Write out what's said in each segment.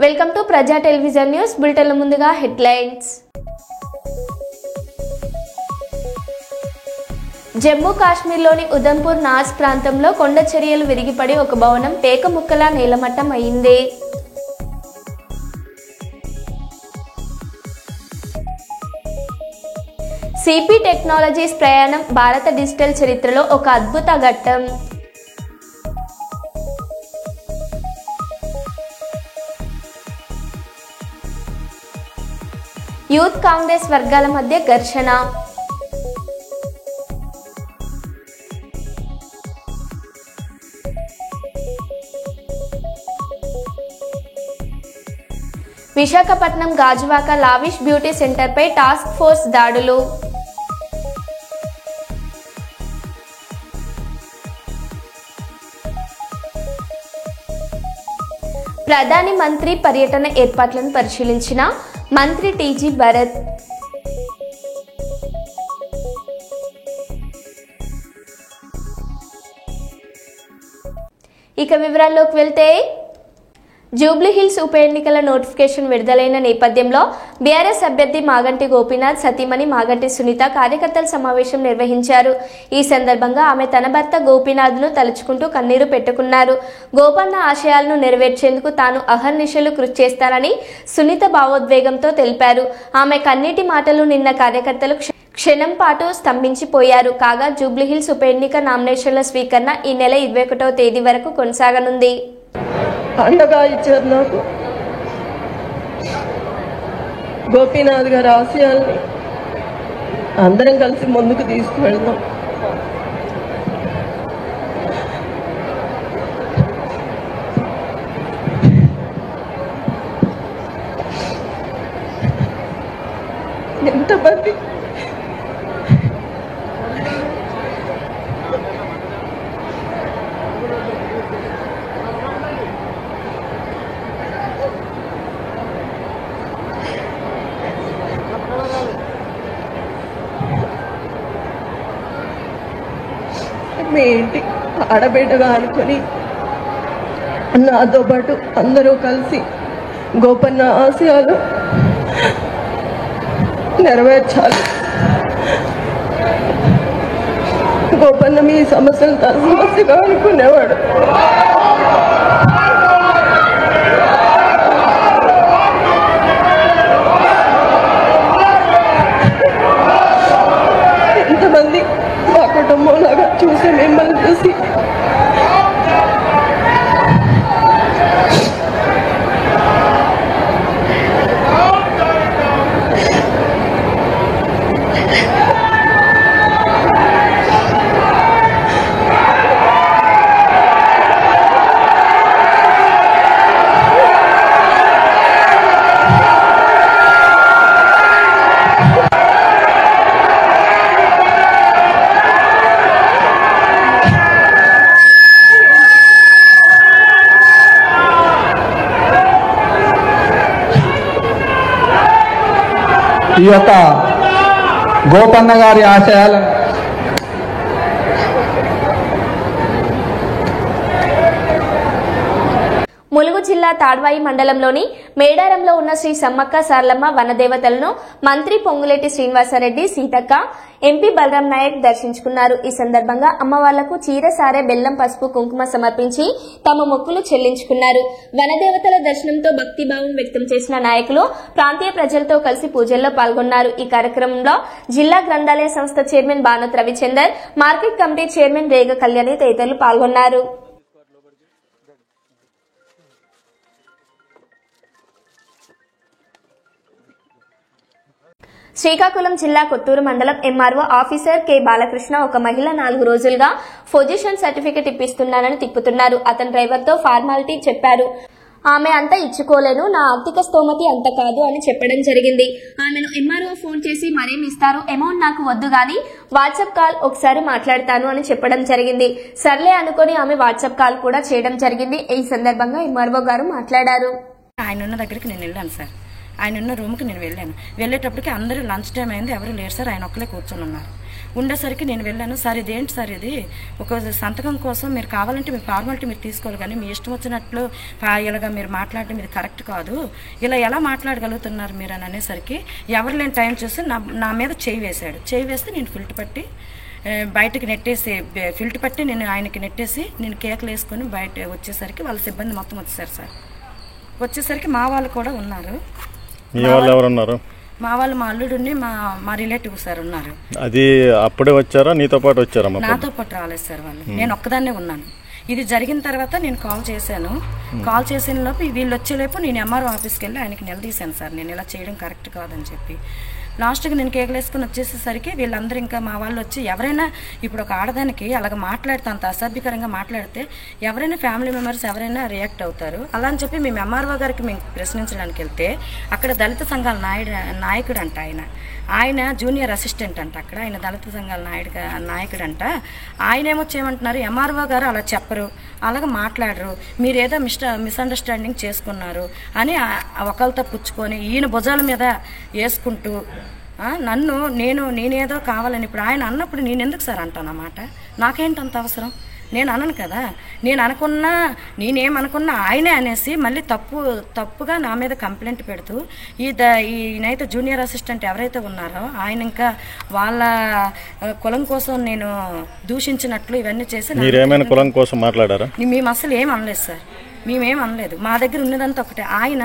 Welcome to ప్రజా television news bulletin ముందుగా headlines. Jammu కాశ్మీర్లోని ఉదంపూర్ నాస్ ప్రాంతంలో కొండ చర్యలు విరిగిపడి ఒక భవనం పేక ముక్కలా నేలమట్టం అయింది. సిపి టెక్నాలజీస్ ప్రయాణం భారత డిజిటల్ చరిత్రలో ఒక అద్భుత ఘట్టం. యూత్ కాంగ్రెస్ వర్గాల మధ్య ఘర్షణ. విశాఖపట్నం గాజువాక లావిష్ బ్యూటీ సెంటర్పై టాస్క్ ఫోర్స్ దాడులు. ప్రధాని మంత్రి పర్యటన ఏర్పాట్లను పరిశీలించిన మంత్రి టీజీ భరత్. ఇక వివరాల్లోకి వెళ్తే, జూబ్లీహిల్స్ ఉప ఎన్నికల నోటిఫికేషన్ విడుదలైన నేపథ్యంలో బీఆర్ఎస్ అభ్యర్థి మాగంటి గోపీనాథ్ సతీమణి మాగంటి సునీత కార్యకర్తల సమావేశం నిర్వహించారు. ఈ సందర్భంగా ఆమె తన భర్త గోపీనాథ్ను తలుచుకుంటూ కన్నీరు పెట్టుకున్నారు. గోపన్న ఆశయాలను నెరవేర్చేందుకు తాను అహర్నిశలు కృషి చేస్తానని సునీత భావోద్వేగంతో తెలిపారు. ఆమె కన్నీటి మాటలు నిన్న కార్యకర్తలు క్షణం పాటు స్తంభించిపోయారు. కాగా జూబ్లీహిల్స్ ఉప ఎన్నిక నామినేషన్ల స్వీకరణ ఈ నెల 21వ తేదీ వరకు కొనసాగనుంది. అండగా ఇచ్చారు నాకు. గోపీనాథ్ గారి ఆశయాల్ని అందరం కలిసి ముందుకు తీసుకువెళ్దాం. ఎంతమంది మీ ఇంటి ఆడబిడ్డగా అనుకుని నాతో పాటు అందరూ కలిసి గోపన్న ఆశయాలు నెరవేర్చాలి. గోపన్న మీ సమస్యలు తన సమస్యగా అనుకునేవాడు. ఎంతమంది మా కుటుంబం లాగా చూసి మిమ్మల్ని చూసి ఈ యొక్క గోపన్న గారి ఆశయాలను ములుగు జిల్లా తాడ్వాయి మండలంలోని మేడారంలో ఉన్న శ్రీ సమ్మక్క సారలమ్మ వనదేవతలను మంత్రి పొంగులేటి శ్రీనివాసరెడ్డి, సీతక్క, ఎంపీ బలరాం నాయక్ దర్శించుకున్నారు. ఈ సందర్భంగా అమ్మవార్లకు చీర, సారె, బెల్లం, పసుపు, కుంకుమ సమర్పించి తమ మొక్కులు చెల్లించుకున్నారు. వనదేవతల దర్శనంతో భక్తిభావం వ్యక్తం చేసిన నాయకులు ప్రాంతీయ ప్రజలతో కలిసి పూజల్లో పాల్గొన్నారు. ఈ కార్యక్రమంలో జిల్లా గ్రంథాలయ సంస్థ chairman Banoth Ravichander, market committee chairman Rega Kalyani తదితరులు పాల్గొన్నారు. శ్రీకాకుళం జిల్లా కొత్తూరు మండలం ఎంఆర్ఓ ఆఫీసర్ కె బాలకృష్ణ ఒక మహిళ 4 రోజులుగా పొజిషన్ సర్టిఫికెట్ ఇప్పిస్తున్నానని తిప్పుతున్నారు. అతని డ్రైవర్తో ఫార్మాలిటీ చెప్పారు. ఆమె అంతా ఇచ్చుకోలేను, నా ఆర్థిక స్తోమతి అంత కాదు అని చెప్పడం జరిగింది. ఆమెను ఎంఆర్ఓ ఫోన్ చేసి మరేమి ఇస్తారు, అమౌంట్ నాకు వద్దు గాని వాట్సాప్ కాల్ ఒకసారి మాట్లాడతాను అని చెప్పడం జరిగింది. సర్లే అనుకుని ఆమె వాట్సాప్ కాల్ కూడా చేయడం జరిగింది. ఈ సందర్భంగా ఎంఆర్ఓ గారు మాట్లాడారు. ఆయన ఉన్న దగ్గరికి నేను వెళ్ళాను సార్. ఆయన ఉన్న రూమ్కి నేను వెళ్ళాను. వెళ్ళేటప్పటికి అందరూ లంచ్ టైం అయింది, ఎవరు లేరు సార్. ఆయన ఒక్కలే కూర్చొని ఉన్నారు. ఉండేసరికి నేను వెళ్ళాను. సార్ ఇదేంటి సార్, ఇది ఒక సంతకం కోసం మీరు కావాలంటే మీ ఫార్మాలిటీ మీరు తీసుకోవాలి, కానీ మీ ఇష్టం వచ్చినట్లు ఇలాగా మీరు మాట్లాడడం ఇది కరెక్ట్ కాదు, ఇలా ఎలా మాట్లాడగలుగుతున్నారు మీరు అని అనేసరికి ఎవరు లేని టైం చూసి నా మీద చేయి వేశాడు. చేయి వేస్తే నేను ఫిల్ట్ పట్టి బయటకు నెట్టేసి ఫిల్ట్ పట్టి నేను ఆయనకి నెట్టేసి నేను కేకలు వేసుకొని బయట వచ్చేసరికి వాళ్ళ సిబ్బంది మొత్తం వచ్చేసారు సార్. వచ్చేసరికి మా వాళ్ళు కూడా ఉన్నారు. మీ వాళ్ళు ఎవరున్నారు? మా వాళ్ళు మా అల్లుడుని మా రిలేటివ్ సార్ ఉన్నారు. అది అప్పుడే వచ్చారా నీతో పాటు వచ్చారా? నాతో పాటు రాలేదు సార్ వాళ్ళు, నేను ఒక్కదాన్నే ఉన్నాను. ఇది జరిగిన తర్వాత నేను కాల్ చేశాను. కాల్ చేసిన లోపు వీళ్ళు వచ్చేలోపు నేను ఎంఆర్ఓ ఆఫీస్కి వెళ్ళి ఆయనకి నిలదీశాను సార్, నేను ఇలా చేయడం కరెక్ట్ కాదని చెప్పి. లాస్ట్కి నేను కేకలేసుకుని వచ్చేసేసరికి వీళ్ళందరూ ఇంకా మా వాళ్ళు వచ్చి ఎవరైనా ఇప్పుడు ఒక ఆడదానికి అలాగ మాట్లాడితే అంత అసభ్యకరంగా మాట్లాడితే ఎవరైనా ఫ్యామిలీ మెంబర్స్ ఎవరైనా రియాక్ట్ అవుతారు. అలా అని చెప్పి మేము ఎంఆర్ఓ గారికి మేము ప్రశ్నించడానికి వెళ్తే అక్కడ దళిత సంఘాల నాయకుడు అంట ఆయన జూనియర్ అసిస్టెంట్ అంట, అక్కడ ఆయన దళిత సంఘాల నాయకుడు అంట. ఆయనేమో చేయమంటున్నారు, ఎంఆర్ఓ గారు అలా చెప్పరు, అలాగ మాట్లాడరు, మీరేదో మిస్అండర్స్టాండింగ్ చేసుకున్నారు అని ఒకళ్ళతో పుచ్చుకొని ఈయన భుజాల మీద వేసుకుంటూ నన్ను నేనేదో కావాలని ఇప్పుడు ఆయన అన్నప్పుడు నేను ఎందుకు సార్ అంటానన్నమాట. నాకేంటంత అవసరం, నేను అనను కదా. నేను అనుకున్నా నేనేమనుకున్నా ఆయనే అనేసి మళ్ళీ తప్పుగా నా మీద కంప్లైంట్ పెడుతూ ఈయనైతే జూనియర్ అసిస్టెంట్ ఎవరైతే ఉన్నారో ఆయన ఇంకా వాళ్ళ కులం కోసం నేను దూషించినట్లు ఇవన్నీ చేసి మీరేమైనా కులం కోసం మాట్లాడారా? మేము అసలు ఏం అనలేదు సార్, మేమేం అనలేదు. మా దగ్గర ఉన్నదంతా ఒకటే, ఆయన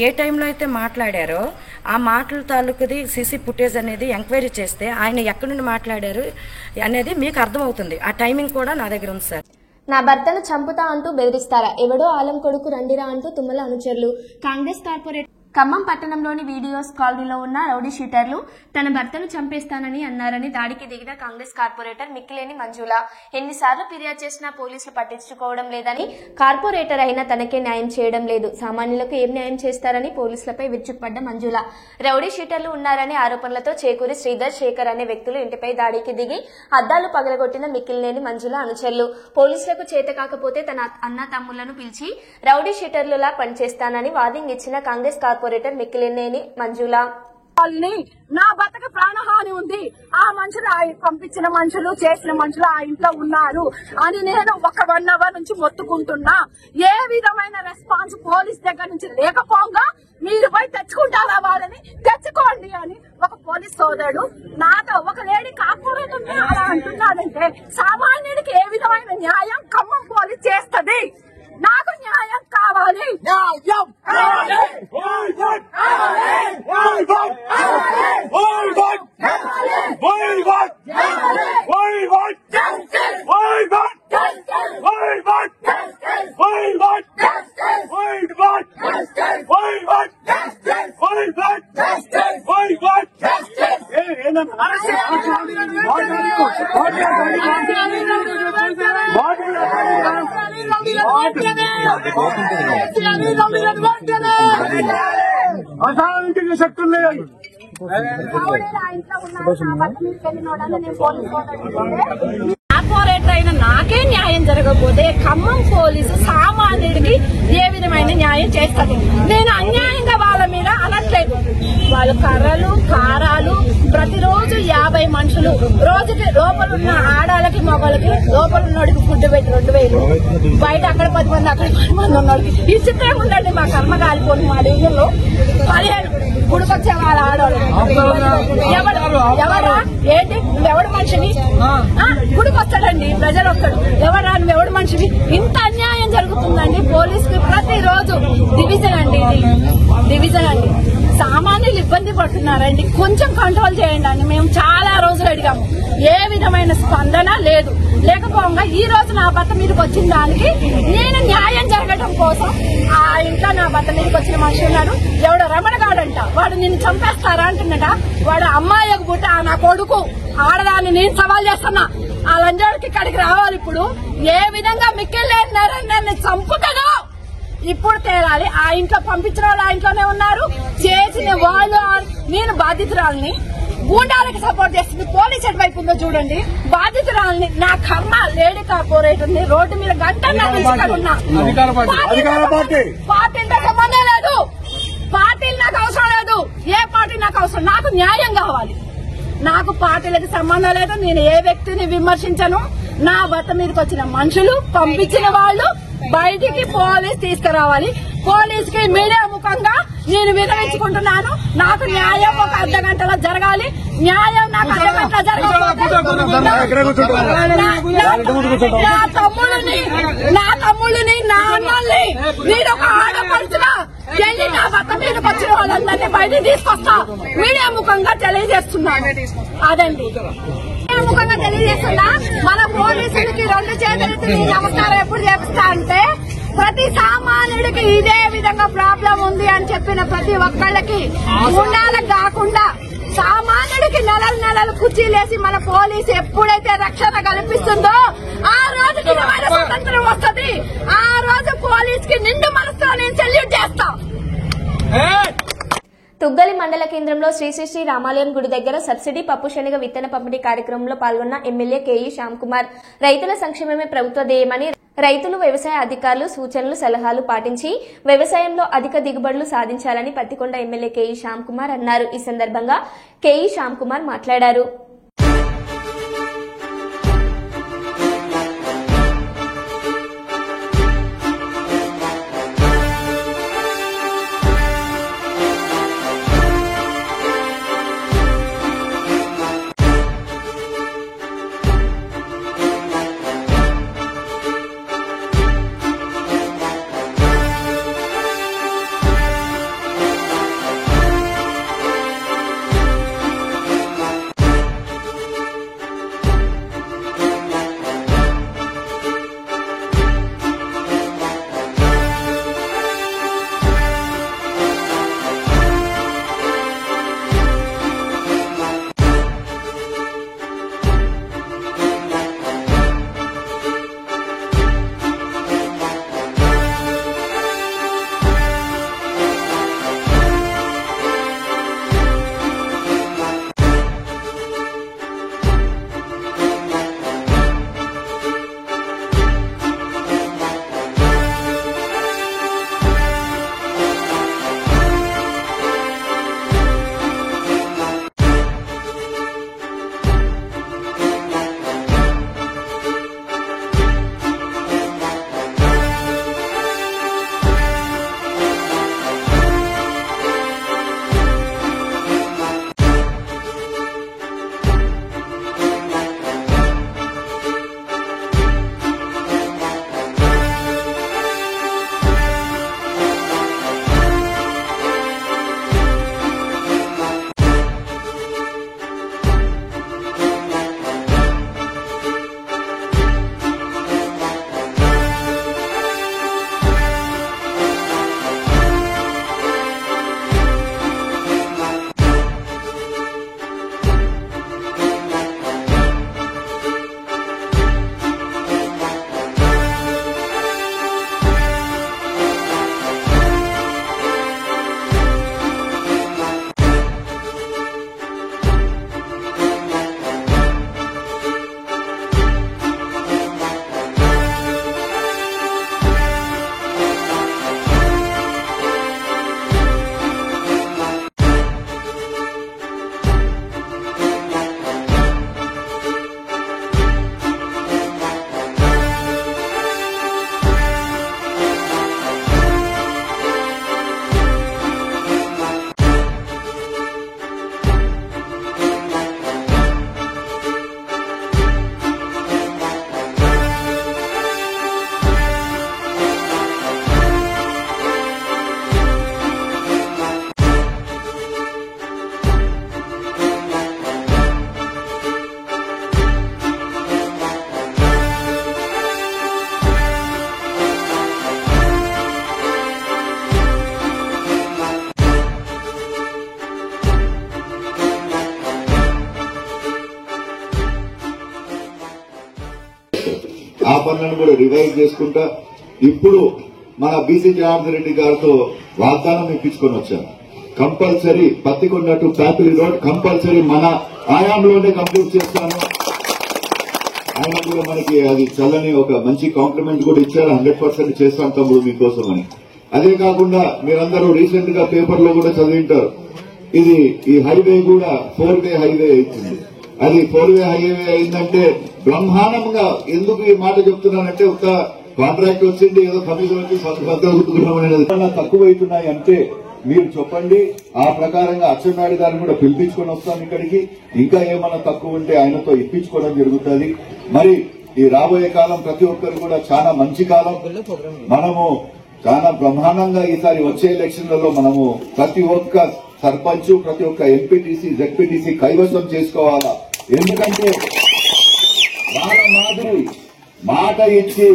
ఏ టైంలో అయితే మాట్లాడారో ఆ మాటల తాలూకుది సీసీ ఫుటేజ్ అనేది ఎంక్వైరీ చేస్తే ఆయన ఎక్కడి నుండి మాట్లాడారు అనేది మీకు అర్థమవుతుంది. ఆ టైమింగ్ కూడా నా దగ్గర ఉంది సార్. నా భర్తను చంపుతా అంటూ బెదిరిస్తారా, ఎవడో ఆలం కొడుకు రండిరా అంటూ తుమ్మల అనుచరులు. కాంగ్రెస్ కార్పొరేట్ ఖమ్మం పట్టణంలోని వీడియోస్ కాలనీలో ఉన్న రౌడీ షీటర్లు తన భర్తను చంపేస్తానని అన్నారని దాడికి దిగిన కాంగ్రెస్ కార్పొరేటర్ మిక్కిలేని మంజుల. ఎన్నిసార్లు ఫిర్యాదు చేసినా పోలీసులు పట్టించుకోవడం లేదని, కార్పొరేటర్ అయినా తనకే న్యాయం చేయడం లేదు, సామాన్యులకు ఏం న్యాయం చేస్తారని పోలీసులపై విరుచుకుపడ్డ మంజుల. రౌడీ షీటర్లు ఉన్నారనే ఆరోపణలతో చేకూరి శ్రీధర్, శేఖర్ అనే వ్యక్తులు ఇంటిపై దాడికి దిగి అద్దాలు పగలగొట్టిన మిక్కిలేని మంజుల అనుచరులు. పోలీసులకు చేత కాకపోతే తన అన్న తమ్ముళ్లను పిలిచి రౌడీ షీటర్లులా పనిచేస్తానని వార్నింగ్ ఇచ్చిన కాంగ్రెస్ కార్పొరేటర్ మిక్కిలేని మంజుల. నా భర్తకు ప్రాణహాని ఉంది, ఆ మనుషులు పంపించిన మనుషులు చేసిన మనుషులు ఆ ఇంట్లో ఉన్నారు అని నేను ఒక 1 అవర్ నుంచి మొత్తుకుంటున్నా. ఏ విధమైన రెస్పాన్స్ పోలీస్ దగ్గర నుంచి లేకపోగా మీరు పోయి తెచ్చుకుంటారా వాళ్ళని, తెచ్చుకోండి అని ఒక పోలీస్ సోదరుడు నాతో ఒక లేడీ కార్పొరేటర్ అలా అంటున్నాడంటే సామాన్యుడికి ఏ విధమైన న్యాయం ఖమ్మం పోలీస్ చేస్తది? నాకు న్యాయం కావాలి. అసాంఘిక శక్తులు కార్పొరేటర్ అయిన నాకే న్యాయం జరగకపోతే ఖమ్మం పోలీసు సామాన్యుడికి ఏ విధమైన న్యాయం చేస్తుంది? నేను అన్యాయంగా వాళ్ళ మీద అనట్లేదు. వాళ్ళు కర్రలు, కారాలు ప్రతిరోజు 50 మనుషులు రోజుకి లోపలున్న ఆడాలకి మగలకి లోపల ఉన్నోడికి ఫుడ్ పెట్టి 2000, బయట అక్కడ 10 మంది అక్కడ 10 మంది ఉన్నోడికి. ఈ చిత్రం ఉండండి, మా కర్మ కాలిపోను మా ఇళ్ళలో 15 గుడికొచ్చే వాళ్ళ ఆడవాళ్ళు ఎవరా ఏంటి, నువ్వెవడు మనిషివి? గుడికి వస్తాడండి, ప్రజలు వస్తాడు, ఎవరా నువ్వెవడు మనిషివి? ఇంత అన్యాయం జరుగుతుందండి పోలీసుకి ప్రతిరోజు. డివిజన్ అండి, ఇది డివిజన్ అండి. సామాన్యులు ఇబ్బంది పడుతున్నారండి, కొంచెం కంట్రోల్ చేయండి అని మేము చాలా రోజులు అడిగాము. ఏ విధమైన స్పందన లేదు. లేకపోగా ఈ రోజు నా భర్త మీదకి వచ్చిన దానికి నేను న్యాయం జరగడం కోసం ఆ ఇంట్లో నా భర్త మీదకి వచ్చిన మనిషి ఉన్నాడు, ఎవడో రమణగాడంట, వాడు నిన్ను చంపేస్తారా అంటున్నట. వాడు అమ్మాయి పుట్ట నా కొడుకు, ఆడదాన్ని నేను సవాల్ చేస్తున్నా. ఆ లంజాడికి ఇక్కడికి రావాలి. ఇప్పుడు ఏ విధంగా మిక్కిలేని నన్ను చంపుతాడో ఇప్పుడు తేలాలి. ఆ ఇంట్లో పంపించిన వాళ్ళు ఆ ఇంట్లోనే ఉన్నారు, చేసిన వాళ్ళు. నేను బాధితురాలని, గూండాలకు సపోర్ట్ చేస్తుంది పోలీస్ ఎటువైపు ఉందో చూడండి. బాధితురాలని, నా కర్మ లేడీ కార్పొరేటర్ ని రోడ్డు మీద గంటన్నర ఉన్నా. పార్టీలతో సంబంధం లేదు, పార్టీలు నాకు అవసరం లేదు, ఏ పార్టీ నాకు అవసరం, నాకు న్యాయం కావాలి. నాకు పార్టీలకి సంబంధం లేదు. నేను ఏ వ్యక్తిని విమర్శించను. నా భర్త మీదకి వచ్చిన మనుషులు, పంపించిన వాళ్ళు బయటికి పోలీస్ తీసుకురావాలి. పోలీసుకి మీడియా ముఖంగా నేను వివరించుకుంటున్నాను. నాకు న్యాయం ఒక అర్ధ గంటలో జరగాలి. న్యాయం నాకు అర్ధ గంటలో జరగకపోతే నా తమ్ముళ్ళని నా అన్నల్ని నేను ఒక ఆడపడుచుగా వెళ్ళి నా భర్త మీదకి వచ్చిన వాళ్ళందరినీ బయటికి తీసుకొస్తా. మీడియా ముఖంగా తెలియజేస్తున్నాను. అదండి ముఖంగా తెలియజేస్తున్నా. మన పోలీసులకి 2 చేతులెత్తి నమస్కారం ఎప్పుడు చేపిస్తా అంటే, ప్రతి సామాన్యుడికి ఇదే విధంగా ప్రాబ్లం ఉంది అని చెప్పిన ప్రతి ఒక్కళ్ళకి గుండాలకు కాకుండా సామాన్యుడికి నెలలు కుర్చీలేసి మన పోలీసు ఎప్పుడైతే రక్షణ కల్పిస్తుందో ఆ రోజుకి నిజమైన స్వతంత్రం వస్తుంది. ఆ రోజు పోలీస్ కి నిండు మనసుతో నేను సెల్యూట్ చేస్తా. తుగ్గలి మండల కేంద్రంలో శ్రీ శ్రీ శ్రీ రామాలయం గుడి దగ్గర సబ్సిడీ పప్పు శనగ విత్తన పంపిణీ కార్యక్రమంలో పాల్గొన్న ఎమ్మెల్యే కేఈ శ్యామ్ కుమార్. రైతుల సంక్షేమమే ప్రభుత్వ ధ్యేయమని, రైతులు వ్యవసాయ అధికారులు సూచనలు సలహాలు పాటించి వ్యవసాయంలో అధిక దిగుబడులు సాధించాలని పత్తికొండ ఎమ్మెల్యే కేఈ శ్యామ్ కుమార్ అన్నారు. ఈ సందర్భంగా కేఈ శ్యామ్ కుమార్ మాట్లాడారు. ఆ పనులను కూడా రివైవ్ చేసుకుంటా ఇప్పుడు మన బీసీ జనార్దన్ రెడ్డి గారితో వాగ్దానం ఇప్పించుకొని వచ్చాను. Compulsory Pattikonda to Pyapili road compulsory మన ఆయాంలోనే కంప్లీట్ చేస్తాను. ఆయన కూడా మనకి అది చల్లని ఒక మంచి కాంప్లిమెంట్ కూడా ఇచ్చారు. 100% చేస్తాను తమ్ముడు మీకోసం అని. అదే కాకుండా మీరందరూ రీసెంట్ గా పేపర్ లో కూడా చదివింటారు, ఇది ఈ హైవే కూడా 4-వే హైవే అవుతుంది. అది 4-వే హైవే అయిందంటే బ్రహ్మాండంగా. ఎందుకు ఈ మాట చెప్తున్నానంటే ఒక కాంట్రాక్ట్ వచ్చింది, ఏదో కమిషన్ వచ్చి సంతకున్నామనేది తక్కువ అవుతున్నాయి అంటే మీరు చెప్పండి. ఆ ప్రకారంగా అచ్చెన్నాయుడు గారిని కూడా పిలిపించుకొని వస్తాం ఇక్కడికి. ఇంకా ఏమైనా తక్కువ ఉంటే ఆయనతో ఇప్పించుకోవడం జరుగుతుంది. మరి ఈ రాబోయే కాలం ప్రతి ఒక్కరు కూడా చాలా మంచి కాలం. మనము చాలా బ్రహ్మాండంగా ఈసారి వచ్చే ఎలక్షన్లలో మనము ప్రతి ఒక్క సర్పంచ్, ప్రతి ఒక్క ఎంపీటీసీ, జెడ్పీటీసీ కైవసం చేసుకోవాలా. ఎందుకంటే వాళ్ళ మాదిరి మాట ఇచ్చి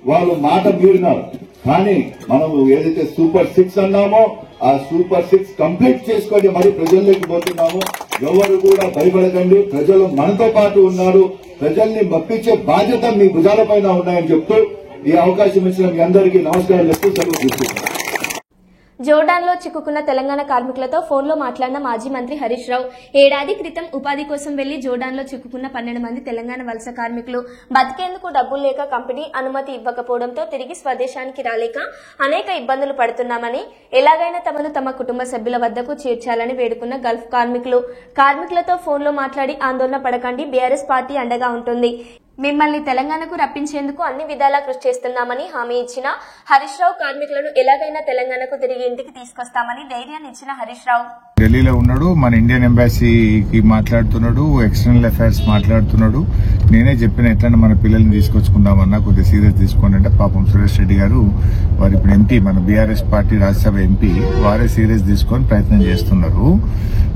వాళ్ళు మాట మీరినారు. కానీ మనము ఏదైతే సూపర్ 6 అన్నామో ఆ సూపర్ 6 కంప్లీట్ చేసుకొని మరి ప్రజల్లోకి పోతున్నాము. ఎవరు కూడా భయపడకండి, ప్రజలు మనతో పాటు ఉన్నారు. ప్రజల్ని మప్పించే బాధ్యత మీ భుజాలపైన ఉన్నాయని చెప్తూ ఈ అవకాశం ఇచ్చిన మీ అందరికీ నమస్కారం చెప్తూ సెలవు తీసుకుంటున్నాను. జోర్డాన్లో చిక్కుకున్న తెలంగాణ కార్మికులతో ఫోన్లో మాట్లాడిన మాజీ మంత్రి హరీష్ రావు. ఏడాది క్రితం ఉపాధి కోసం వెళ్లి జోర్డాన్లో చిక్కుకున్న 12 మంది తెలంగాణ వలస కార్మికులు బతికేందుకు డబ్బులు లేక కంపెనీ అనుమతి ఇవ్వకపోవడంతో తిరిగి స్వదేశానికి రాలేక అనేక ఇబ్బందులు పడుతున్నామని, ఎలాగైనా తమను తమ కుటుంబ సభ్యుల వద్దకు చేర్చాలని వేడుకున్న గల్ఫ్ కార్మికులతో ఫోన్లో మాట్లాడి ఆందోళన పడకండి, బీఆర్ఎస్ పార్టీ అండగా ఉంటుంది, మిమ్మల్ని తెలంగాణకు రప్పించేందుకు అన్ని విధాలా కృషి చేస్తున్నామని హామీ ఇచ్చిన హరీష్ రావు కార్మికులను ఎలాగైనా తెలంగాణకు తిరిగి ఇంటికి తీసుకొస్తామని ధైర్యాన్ని ఇచ్చిన హరీష్ రావు ఢిల్లీలో ఉన్నాడు, మన ఇండియన్ ఎంబాసీకి మాట్లాడుతున్నాడు, ఎక్స్టర్నల్ అఫైర్స్ మాట్లాడుతున్నాడు. నేనే చెప్పిన ఎట్లా మన పిల్లల్ని తీసుకొచ్చుకుందామన్నా కొద్దిగా సీరియస్ తీసుకోండి అంటే పాపం సురేష్ రెడ్డి గారు వారు ఇప్పుడు ఎంపీ, మన బీఆర్ఎస్ పార్టీ రాజ్యసభ ఎంపీ, వారే సీరియస్ తీసుకొని ప్రయత్నం చేస్తున్నారు.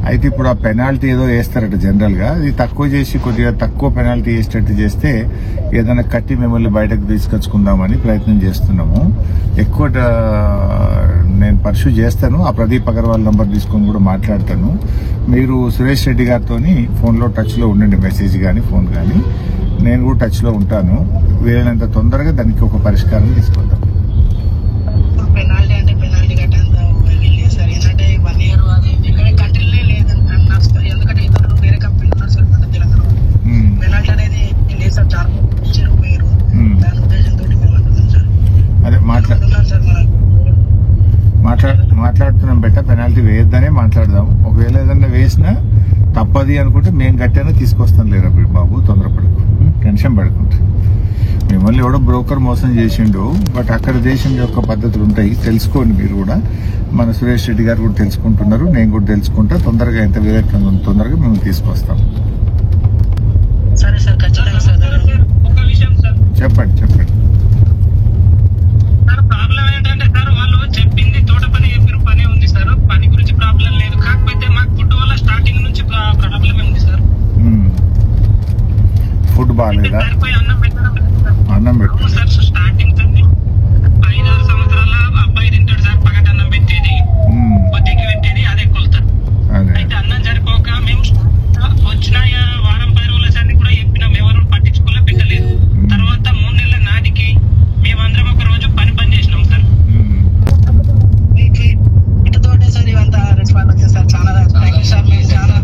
అయితే ఇప్పుడు ఆ పెనాల్టీ ఏదో వేస్తారట జనరల్ గా, ఇది తక్కువ చేసి కొద్దిగా తక్కువ పెనాల్టీ వేసేటట్టు చేస్తే ఏదైనా కట్టి మిమ్మల్ని బయటకు తీసుకొచ్చుకుందామని ప్రయత్నం చేస్తున్నాము. ఎక్కువ నేను పర్సూ చేస్తాను. ఆ ప్రదీప్ అగర్వాల్ నంబర్ తీసుకొని కూడా మాట్లాడతాను. మీరు సురేష్ రెడ్డి గారితో ఫోన్లో టచ్ లో ఉండండి, మెసేజ్ గానీ ఫోన్ గానీ. నేను కూడా టచ్ లో ఉంటాను. వీలైనంత తొందరగా దానికి ఒక పరిష్కారం తీసుకుందాం. పెనాల్టీ అంటే పెనాల్టీ కట్టేంత సార్, ఏంటంటే 1 year అది ఇక్కడ కంట్రీలే లేదంటే, ఎందుకంటే ఇతరులు వేరే కంపెనీ ఉన్నారు సార్ మన తెలంగాణ. పెనాల్టీ అనేది లేదు సార్, చాలా ఇచ్చారు మీరు, దాని ఉద్దేశంతో మేము అంటున్నాం సార్. అదే మాట్లాడుతున్నాం బెట్ట, పెనాల్టీ వేయొద్దనే మాట్లాడదాం. ఒకవేళ ఏదన్నా వేసినా తప్పది అనుకుంటే మేము గట్టినా తీసుకొస్తాం. లేరా బాబు, తొందరపడకు, టెన్షన్ పడకుండా. మిమ్మల్ని ఎవడో బ్రోకర్ మోసం చేసిండు, బట్ అక్కడ దేశం యొక్క పద్ధతులు ఉంటాయి, తెలుసుకోండి మీరు కూడా. మన సురేష్ రెడ్డి గారు కూడా తెలుసుకుంటున్నారు, నేను కూడా తెలుసుకుంటా. తొందరగా ఎంత వీలైతే తొందరగా మేము తీసుకొస్తాం. సరే సార్, ఖచ్చితంగా సార్. ఒక విషయం సార్, చెప్పండి. సార్ ప్రాబ్లం ఏంటంటే సార్, వాళ్ళు చెప్పింది తోట పని చెప్పిన పనే ఉంది సార్, పని గురించి ప్రాబ్లం లేదు. కాకపోతే మాకు ఫుడ్ వల్ల స్టార్టింగ్ నుంచి ప్రాబ్లమే ఉంది సార్. ఫుడ్ బాగాలేదా? అన్నం పెట్టు సార్, స్టార్టింగ్ 5-6 సంవత్సరాల అబ్బాయి తింటాడు సార్, పగటన్నం పెట్టేది, పొద్దుకి పెట్టేది, అదే కొలుతారు. అయితే అన్నం సరిపోక మేము వచ్చిన వారం 10 రోజుల సార్ని కూడా చెప్పినాం, ఎవరు పట్టించుకోలే, పెట్టలేదు. తర్వాత 3 నెలల నాటికి మేమందరం ఒక రోజు పని చేసినాం సార్. ఇటుతోటే సార్ ఇవంతా రెస్పాండ్ వచ్చింది సార్. చాలా సార్, మీరు చాలా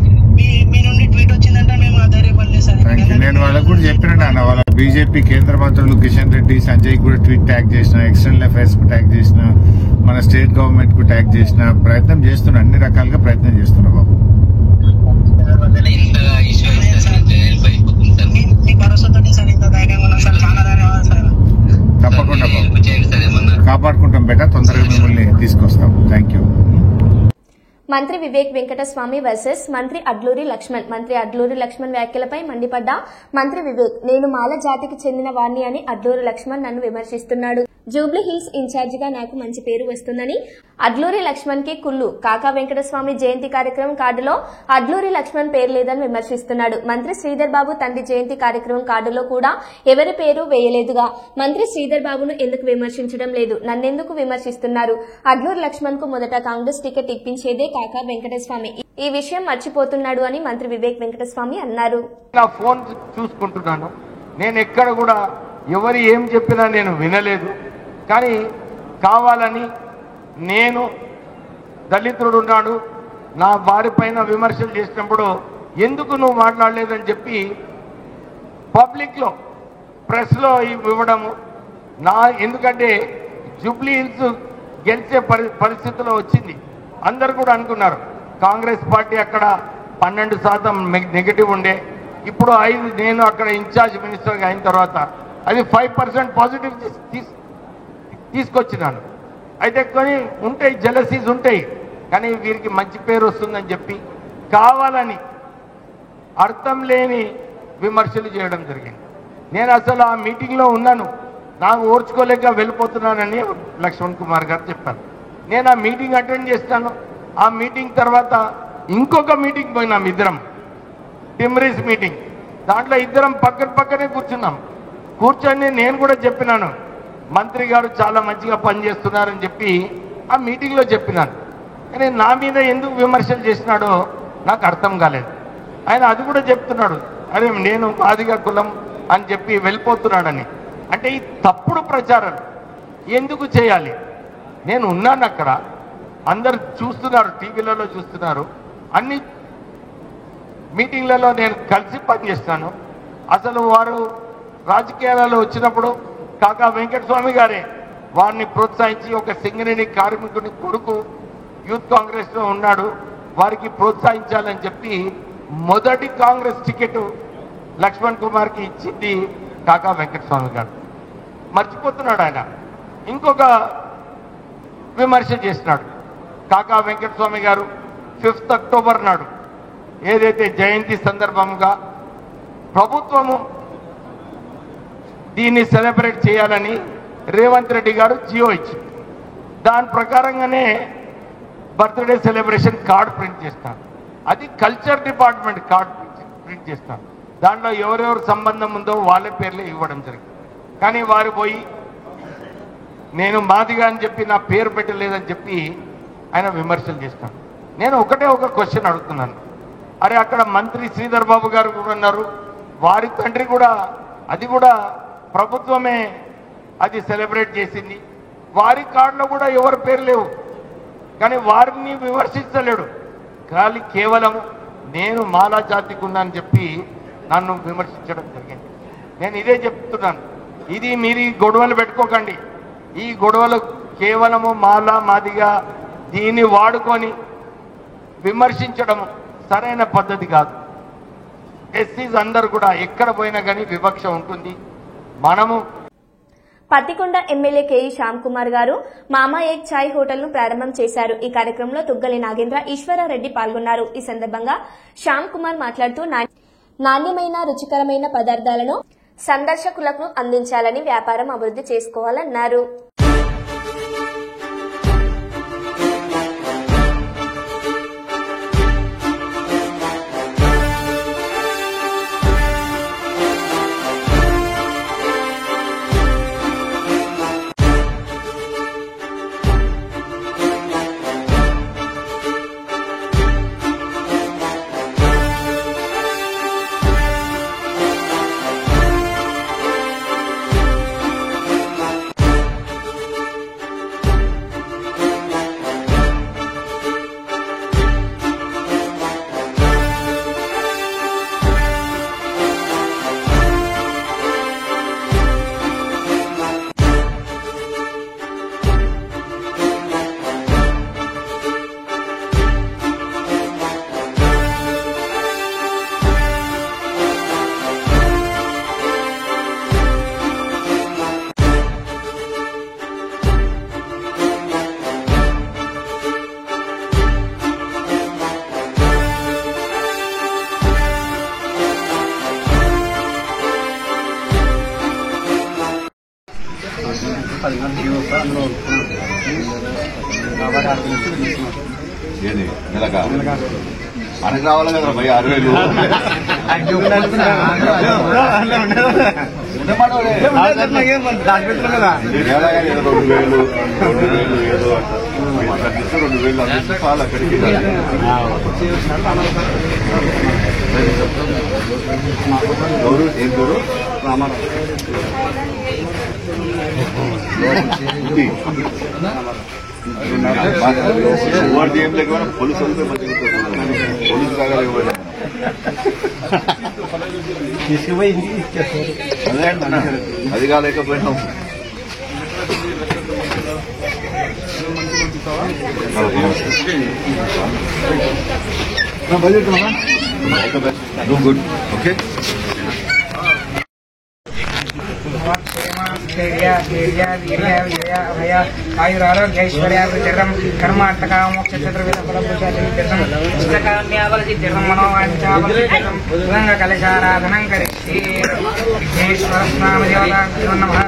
మీ నుండి ట్వీట్ వచ్చిందంటే మేము ధైర్యపడలేదు సార్. నేను వాళ్ళకు కూడా చెప్పినట్టు వాళ్ళ బీజేపీ కేంద్ర మంత్రులు కిషన్ రెడ్డి, సంజయ్ కూడా ట్వీట్ ట్యాగ్ చేసిన, ఎక్స్టర్నల్ అఫైర్స్ కు ట్యాగ్ చేసిన, మన స్టేట్ గవర్నమెంట్ కు ట్యాగ్ చేసిన, ప్రయత్నం చేస్తున్నా, అన్ని రకాలుగా ప్రయత్నం చేస్తున్నా బాబు. మీ భరోసాతో సార్ ఇంత ధైర్యంగా ఉన్నాం సార్, చాలా ధన్యవాదాలు సార్. తప్పకుండా బాబు, కాపాడుకుంటాం బేటా, తొందరగా మిమ్మల్ని తీసుకొస్తాం. Thank you. మంత్రి వివేక్ వెంకటస్వామి వర్సెస్ మంత్రి అడ్లూరి లక్ష్మణ్. మంత్రి అడ్లూరి లక్ష్మణ్ వ్యాఖ్యలపై మండిపడ్డ మంత్రి వివేక్, నేను మాల జాతికి చెందిన వాణ్ణి అని అడ్లూరి లక్ష్మణ్ నన్ను విమర్శిస్తున్నాడు. జూబ్లీ హిల్స్ ఇన్ఛార్జిగా నాకు మంచి పేరు వస్తుందని అడ్లూరి లక్ష్మణ్ కి కుల్లు. కాకా వెంకటస్వామి జయంతి కార్యక్రమం కార్డులో అడ్లూరి లక్ష్మణ్ పేరు లేదని విమర్శిస్తున్నాడు. మంత్రి శ్రీధర్ బాబు తండ్రి జయంతి కార్యక్రమం కార్డులో కూడా ఎవరి పేరు వేయలేదుగా. మంత్రి శ్రీధర్ బాబును ఎందుకు విమర్శించడం లేదు, నన్నెందుకు విమర్శిస్తున్నారు? అడ్లూరి లక్ష్మణ్ కు మొదట కాంగ్రెస్ టికెట్ ఇప్పించేదే కాకా వెంకటస్వామి, ఈ విషయం మర్చిపోతున్నాడు అని మంత్రి వివేక్ వెంకటస్వామి అన్నారు. ఫోన్ చూసుకుంటున్నాను, నేను ఎక్కడ కూడా ఎవరు ఏం చెప్పినా నేను వినలేదు. కానీ కావాలని నేను దళితుడు ఉన్నాడు, నా వారిపైన విమర్శలు చేసినప్పుడు ఎందుకు నువ్వు మాట్లాడలేదని చెప్పి పబ్లిక్లో ప్రెస్లో ఇవ్వడము ఎందుకంటే జూబ్లీ హిల్స్ గెలిచే పరిస్థితిలో వచ్చింది. అందరు కూడా అనుకున్నారు కాంగ్రెస్ పార్టీ అక్కడ 12% నెగటివ్ ఉండే, ఇప్పుడు 5 నేను అక్కడ ఇన్ఛార్జ్ మినిస్టర్గా అయిన తర్వాత అది 5% పాజిటివ్ తీసుకొచ్చినాను. అయితే కొన్ని ఉంటాయి, జెలసీస్ ఉంటాయి, కానీ వీరికి మంచి పేరు వస్తుందని చెప్పి కావాలని అర్థం లేని విమర్శలు చేయడం జరిగింది. నేను అసలు ఆ మీటింగ్లో ఉన్నాను, నాకు ఓర్చుకోలేక వెళ్ళిపోతున్నానని లక్ష్మణ్ కుమార్ గారు చెప్పారు. నేను ఆ మీటింగ్ అటెండ్ చేస్తాను. ఆ మీటింగ్ తర్వాత ఇంకొక మీటింగ్ పోయినాం ఇద్దరం, టిమ్రీస్ మీటింగ్. దాంట్లో ఇద్దరం పక్కనే కూర్చొని నేను కూడా చెప్పినాను, మంత్రి గారు చాలా మంచిగా పనిచేస్తున్నారని చెప్పి ఆ మీటింగ్లో చెప్పినాను. కానీ నా మీద ఎందుకు విమర్శలు చేసినాడో నాకు అర్థం కాలేదు. ఆయన అది కూడా చెప్తున్నాడు, అరే నేను మాదిగా కులం అని చెప్పి వెళ్ళిపోతున్నాడని. అంటే ఈ తప్పుడు ప్రచారం ఎందుకు చేయాలి? నేను ఉన్నాను అక్కడ, అందరు చూస్తున్నారు, టీవీలలో చూస్తున్నారు, అన్ని మీటింగ్లలో నేను కలిసి పనిచేస్తాను. అసలు వారు రాజకీయాలలో వచ్చినప్పుడు కాకా వెంకటస్వామి గారే వారిని ప్రోత్సహించి, ఒక సింగరేణి కార్మికుని కొడుకు యూత్ కాంగ్రెస్లో ఉన్నాడు, వారికి ప్రోత్సహించాలని చెప్పి మొదటి కాంగ్రెస్ టికెట్ లక్ష్మణ్ కుమార్కి ఇచ్చింది కాకా వెంకటస్వామి గారు. మర్చిపోతున్నాడు ఆయన. ఇంకొక విమర్శ చేసినాడు కాకా వెంకటస్వామి గారు. 5 అక్టోబర్ నాడు ఏదైతే జయంతి సందర్భంగా ప్రభుత్వము దీన్ని సెలబ్రేట్ చేయాలని రేవంత్ రెడ్డి గారు జియో ఇచ్చింది. దాని ప్రకారంగానే బర్త్డే సెలబ్రేషన్ కార్డ్ ప్రింట్ చేస్తాను. అది కల్చర్ డిపార్ట్మెంట్ కార్డ్ ప్రింట్ చేస్తాను. దాంట్లో ఎవరెవరు సంబంధం ఉందో వాళ్ళ పేర్లే ఇవ్వడం జరిగింది. కానీ వారు పోయి నేను మాదిగా అని చెప్పి నా పేరు పెట్టలేదని చెప్పి ఆయన విమర్శలు చేస్తాను. నేను ఒక క్వశ్చన్ అడుగుతున్నాను, అరే అక్కడ మంత్రి శ్రీధర్ బాబు గారు కూడా ఉన్నారు, వారి తండ్రి కూడా, అది కూడా ప్రభుత్వమే అది సెలబ్రేట్ చేసింది, వారి కార్డులో కూడా ఎవరి పేరు లేవు, కానీ వారిని విమర్శించలేడు. కానీ కేవలం నేను మాలా జాతికి ఉన్నానని చెప్పి నన్ను విమర్శించడం జరిగింది. నేను ఇదే చెప్తున్నాను, ఇది మీరు గొడవలు పెట్టుకోకండి. ఈ గొడవలు కేవలము మాలా మాదిగా దీన్ని వాడుకొని విమర్శించడం సరైన పద్ధతి కాదు. ఎస్సీస్ అందరూ కూడా ఎక్కడ పోయినా కానీ వివక్ష ఉంటుంది. మనము పత్తికొండ ఎమ్మెల్యే కేఈ శ్యామ్ కుమార్ గారు మామా ఏక్ చాయ్ హోటల్ ను ప్రారంభం చేశారు. ఈ కార్యక్రమంలో తుగ్గలి నాగేంద్ర, ఈశ్వరారెడ్డి పాల్గొన్నారు. ఈ సందర్భంగా శ్యామ్ కుమార్ మాట్లాడుతూ నాణ్యమైన రుచికరమైన పదార్థాలను సందర్శకులకు అందించాలని, వ్యాపారం అభివృద్ధి చేసుకోవాలన్నారు. మనకు రావాలి కదా భయ 6,000 ఏదో 2,000 అందిస్తే చాలు. అక్కడికి ఏం పేరు వాడికి ఏం లేకపోయినా పోలీసు వస్తే మంచిగా పోలీసు కాగా అదే అది కాలేకపోయినా గుడ్ ఓకే आयुरारोग्यैश्वर्यावृतिर्दं कर्मार्थकामोक्षचतुर्विधफलभूषाचितिर्दं मनोवाञ्छाबलचितिर्दं उदङ्गकलशाराधनं करिष्ये ईश्वरस्नामदेवताभ्यो नमः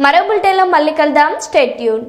మరో బులెటిన్లో మళ్ళీ కలుద్దాం. Stay tune.